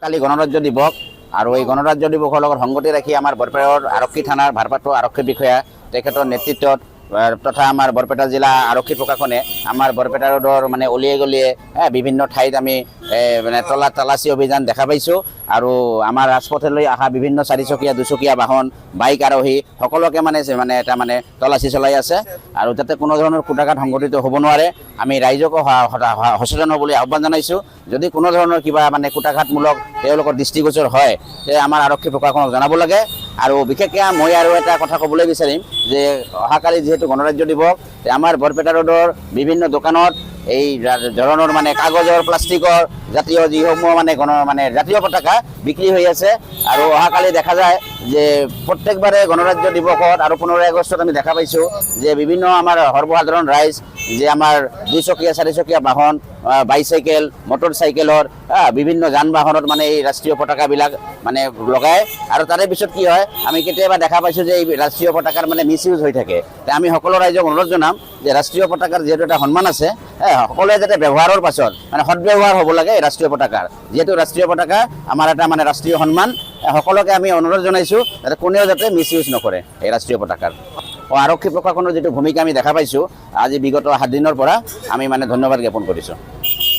কালি গণৰাজ্য দিৱস আৰু এই গণৰাজ্য দিৱসৰ লগত সংগতি ৰাখি আমাৰ বৰপেটাৰ আৰক্ষী থানাৰ ভাৰপ্ৰাপ্ত আৰক্ষী বিষয়া তেখেতৰ নেতৃত্বত তথা আমাৰ বৰপেটা জিলা আৰক্ষী প্ৰশাসনে আমাৰ বৰপেটা ৰোডৰ মানে অলিয়ে গলিয়ে বিভিন্ন ঠাইত আমি মানে তালাচী অভিযান দেখা পাইছোঁ আৰু আমাৰ ৰাজপথলৈ অহা বিভিন্ন চাৰিচকীয়া দুচকীয়া বাহন বাইক আৰোহী সকলোকে মানে এটা মানে তলাচী চলাই আছে আৰু যাতে কোনো ধৰণৰ কুটাঘাত সংঘটিত হ'ব নোৱাৰে আমি ৰাইজকো সচেতন হ'বলৈ আহ্বান জনাইছোঁ। যদি কোনো ধৰণৰ কিবা মানে কুটাঘাতমূলক তেওঁলোকৰ দৃষ্টিগোচৰ হয় তে আমাৰ আৰক্ষী প্ৰশাসনক জনাব লাগে। আৰু বিশেষকৈ মই আৰু এটা কথা ক'বলৈ বিচাৰিম যে অহাকালি যিহেতু গণৰাজ্য দিৱস আমাৰ বৰপেটা ৰোডৰ বিভিন্ন দোকানত এই ধৰণৰ মানে কাগজৰ প্লাষ্টিকৰ জাতীয় যিসমূহ মানে জাতীয় পতাকা বিক্ৰী হৈ আছে আৰু অহাকালি দেখা যায় যে প্ৰত্যেকবাৰে গণৰাজ্য দিৱসত আৰু 15 আগষ্টত আমি দেখা পাইছোঁ যে বিভিন্ন আমাৰ সৰ্বসাধাৰণ ৰাইজ যে আমাৰ দুচকীয়া চাৰিচকীয়া বাহন বাইচাইকেল মটৰ চাইকেলৰ বিভিন্ন যান বাহনত মানে এই ৰাষ্ট্ৰীয় পতাকাবিলাক মানে লগায় আৰু তাৰে পিছত কি হয় আমি কেতিয়াবা দেখা পাইছোঁ যে এই ৰাষ্ট্ৰীয় পতাকাৰ মানে মিছ ইউজ হৈ থাকে। আমি সকলো ৰাইজক অনুৰোধ জনাম যে ৰাষ্ট্ৰীয় পতাকাৰ যিহেতু এটা সন্মান আছে সকলোৱে যাতে ব্যৱহাৰৰ পাছত মানে সদব্যৱহাৰ হ'ব লাগে এই ৰাষ্ট্ৰীয় পতাকাৰ, যিহেতু ৰাষ্ট্ৰীয় পতাকা আমাৰ এটা মানে ৰাষ্ট্ৰীয় সন্মান। সকলোকে আমি অনুৰোধ জনাইছোঁ যাতে কোনেও যাতে মিছ ইউজ নকৰে এই ৰাষ্ট্ৰীয় পতাকাৰ। আৰক্ষী প্ৰশাসনৰ যিটো ভূমিকা আমি দেখা পাইছোঁ আজি বিগত 7 দিনৰ পৰা আমি মানে ধন্যবাদ জ্ঞাপন কৰিছোঁ।